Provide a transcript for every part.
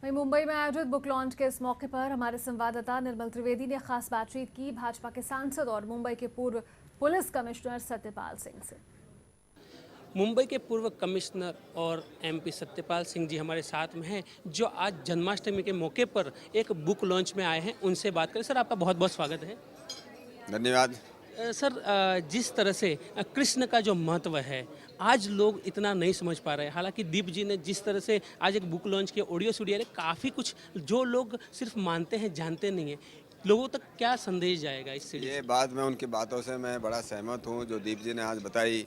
वहीं मुंबई में आयोजित बुक लॉन्च के इस मौके पर हमारे संवाददाता निर्मल त्रिवेदी ने खास बातचीत की भाजपा के सांसद और मुंबई के पूर्व पुलिस कमिश्नर सत्यपाल सिंह से। मुंबई के पूर्व कमिश्नर और एमपी सत्यपाल सिंह जी हमारे साथ में हैं, जो आज जन्माष्टमी के मौके पर एक बुक लॉन्च में आए हैं। उनसे बात करें। सर, आपका बहुत बहुत स्वागत है। धन्यवाद। सर, जिस तरह से कृष्ण का जो महत्व है, आज लोग इतना नहीं समझ पा रहे हैं। हालांकि दीप जी ने जिस तरह से आज एक बुक लॉन्च किया, ऑडियो स्टूडियो ने काफ़ी कुछ जो लोग सिर्फ मानते हैं, जानते नहीं हैं, लोगों तक क्या संदेश जाएगा इससे? ये बात मैं उनकी बातों से मैं बड़ा सहमत हूँ जो दीप जी ने आज बताई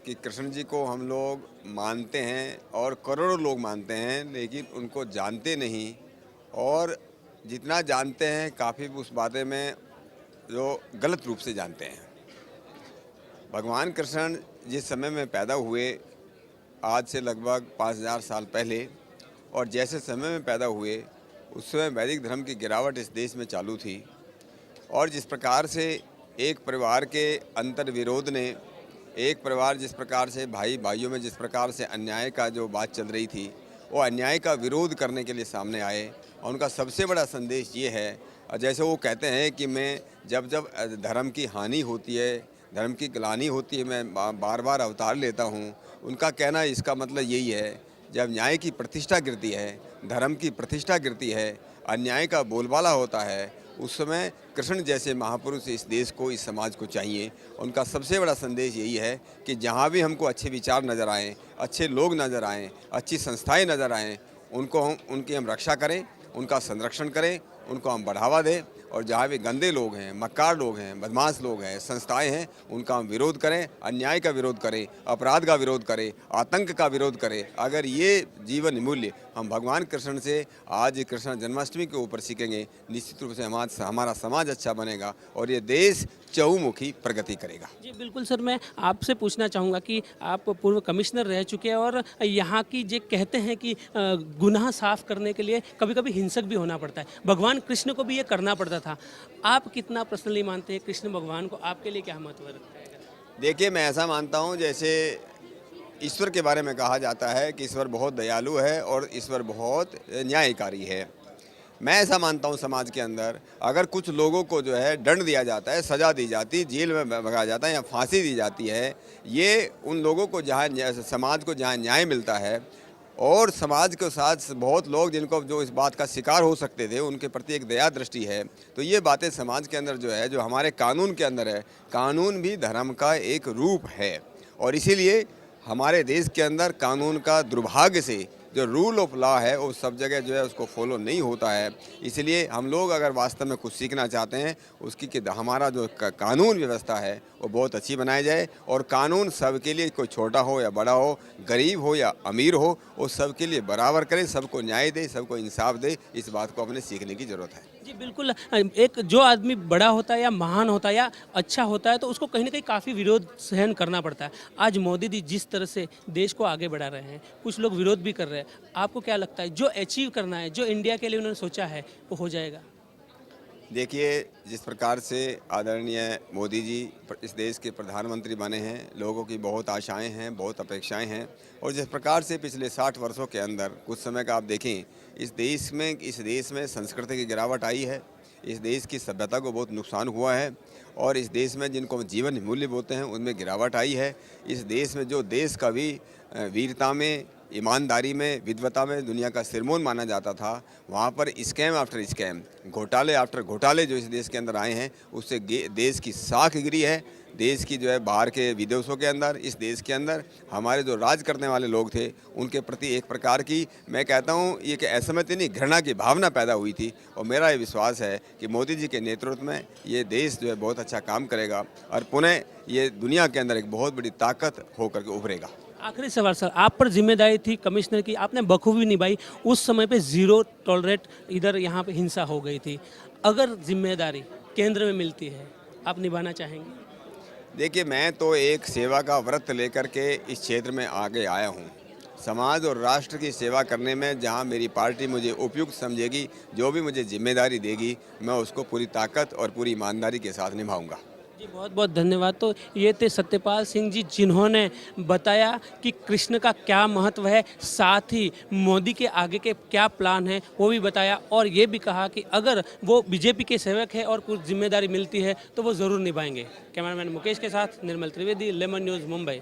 कि कृष्ण जी को हम लोग मानते हैं और करोड़ों लोग मानते हैं, लेकिन उनको जानते नहीं। और जितना जानते हैं काफ़ी उस बारे में जो गलत रूप से जानते हैं। भगवान कृष्ण जिस समय में पैदा हुए, आज से लगभग 5000 साल पहले, और जैसे समय में पैदा हुए उस समय वैदिक धर्म की गिरावट इस देश में चालू थी। और जिस प्रकार से एक परिवार के अंतर विरोध ने, एक परिवार जिस प्रकार से भाई भाइयों में जिस प्रकार से अन्याय का जो बात चल रही थी, वो अन्याय का विरोध करने के लिए सामने आए। और उनका सबसे बड़ा संदेश ये है, जैसे वो कहते हैं कि मैं जब जब धर्म की हानि होती है, धर्म की ग्लानि होती है, मैं बार बार अवतार लेता हूँ। उनका कहना इसका मतलब यही है, जब न्याय की प्रतिष्ठा गिरती है, धर्म की प्रतिष्ठा गिरती है, अन्याय का बोलबाला होता है, उस समय कृष्ण जैसे महापुरुष इस देश को, इस समाज को चाहिए। उनका सबसे बड़ा संदेश यही है कि जहाँ भी हमको अच्छे विचार नज़र आएँ, अच्छे लोग नज़र आएँ, अच्छी संस्थाएं नज़र आएँ, उनकी हम रक्षा करें, उनका संरक्षण करें, उनको हम बढ़ावा दें। और जहाँ भी गंदे लोग हैं, मक्कार लोग हैं, बदमाश लोग हैं, संस्थाएं हैं, उनका हम विरोध करें, अन्याय का विरोध करें, अपराध का विरोध करें, आतंक का विरोध करें। अगर ये जीवन मूल्य हम भगवान कृष्ण से आज कृष्ण जन्माष्टमी के ऊपर सीखेंगे, निश्चित रूप से हमारा समाज अच्छा बनेगा और ये देश चहुमुखी प्रगति करेगा। जी बिल्कुल सर, मैं आपसे पूछना चाहूँगा कि आप पूर्व कमिश्नर रह चुके हैं और यहाँ की जो कहते हैं कि गुनाह साफ करने के लिए कभी कभी हिंसक भी होना पड़ता है। भगवान कृष्ण को भी ये करना पड़ता था। आप कितना पर्सनली मानते हैं कृष्ण भगवान को? आपके लिए क्या महत्व रखता है? देखिए, मैं ऐसा मानता हूँ, जैसे ईश्वर के बारे में कहा जाता है कि ईश्वर बहुत दयालु है और ईश्वर बहुत न्यायकारी है। मैं ऐसा मानता हूँ, समाज के अंदर अगर कुछ लोगों को जो है दंड दिया जाता है, सज़ा दी जाती, जेल में भगाया जाता है या फांसी दी जाती है, ये उन लोगों को जहाँ समाज को जहाँ न्याय मिलता है, और समाज के साथ बहुत लोग जिनको जो इस बात का शिकार हो सकते थे, उनके प्रति एक दया दृष्टि है, तो ये बातें समाज के अंदर जो है, जो हमारे कानून के अंदर है, कानून भी धर्म का एक रूप है। और इसीलिए हमारे देश के अंदर कानून का दुर्भाग्य से जो रूल ऑफ लॉ है वो सब जगह जो है उसको फॉलो नहीं होता है। इसलिए हम लोग अगर वास्तव में कुछ सीखना चाहते हैं, उसकी कि हमारा जो कानून व्यवस्था है वो बहुत अच्छी बनाई जाए, और कानून सबके लिए, कोई छोटा हो या बड़ा हो, गरीब हो या अमीर हो, वो सबके लिए बराबर करे, सबको न्याय दे, सबको इंसाफ दे। इस बात को अपने सीखने की ज़रूरत है। जी बिल्कुल। एक जो आदमी बड़ा होता है या महान होता है या अच्छा होता है, तो उसको कहीं ना कहीं काफ़ी विरोध सहन करना पड़ता है। आज मोदी जी जिस तरह से देश को आगे बढ़ा रहे हैं, कुछ लोग विरोध भी कर रहे हैं। आपको क्या लगता है, जो अचीव करना है, जो इंडिया के लिए उन्होंने सोचा है, वो हो जाएगा? देखिए, जिस प्रकार से आदरणीय मोदी जी इस देश के प्रधानमंत्री बने हैं, लोगों की बहुत आशाएं हैं, बहुत अपेक्षाएं हैं। और जिस प्रकार से पिछले 60 वर्षों के अंदर कुछ समय का आप देखें, इस देश में संस्कृति की गिरावट आई है, इस देश की सभ्यता को बहुत नुकसान हुआ है, और इस देश में जिनको हम जीवन मूल्य बोलते हैं उनमें गिरावट आई है। इस देश में जो देश का भी वीरता में, ईमानदारी में, विद्वता में दुनिया का सिरमौर माना जाता था, वहाँ पर स्कैम आफ्टर स्कैम, घोटाले आफ्टर घोटाले जो इस देश के अंदर आए हैं, उससे देश की साख गिरी है। देश की जो है बाहर के विदेशों के अंदर, इस देश के अंदर हमारे जो राज करने वाले लोग थे, उनके प्रति एक प्रकार की, मैं कहता हूँ ये कि असहमति नहीं, घृणा की भावना पैदा हुई थी। और मेरा ये विश्वास है कि मोदी जी के नेतृत्व में ये देश जो है बहुत अच्छा काम करेगा और पुनः ये दुनिया के अंदर एक बहुत बड़ी ताकत होकर के उभरेगा। आखिरी सवाल सर, आप पर जिम्मेदारी थी कमिश्नर की, आपने बखूबी निभाई। उस समय पे जीरो टॉलरेट इधर यहाँ पे हिंसा हो गई थी। अगर जिम्मेदारी केंद्र में मिलती है, आप निभाना चाहेंगे? देखिए, मैं तो एक सेवा का व्रत लेकर के इस क्षेत्र में आगे आया हूँ। समाज और राष्ट्र की सेवा करने में जहाँ मेरी पार्टी मुझे उपयुक्त समझेगी, जो भी मुझे जिम्मेदारी देगी, मैं उसको पूरी ताकत और पूरी ईमानदारी के साथ निभाऊंगा। जी बहुत बहुत धन्यवाद। तो ये थे सत्यपाल सिंह जी, जिन्होंने बताया कि कृष्ण का क्या महत्व है, साथ ही मोदी के आगे के क्या प्लान है वो भी बताया, और ये भी कहा कि अगर वो बीजेपी के सेवक है और कुछ जिम्मेदारी मिलती है तो वो ज़रूर निभाएंगे। कैमरामैन मुकेश के साथ निर्मल त्रिवेदी, लेमन न्यूज़, मुंबई।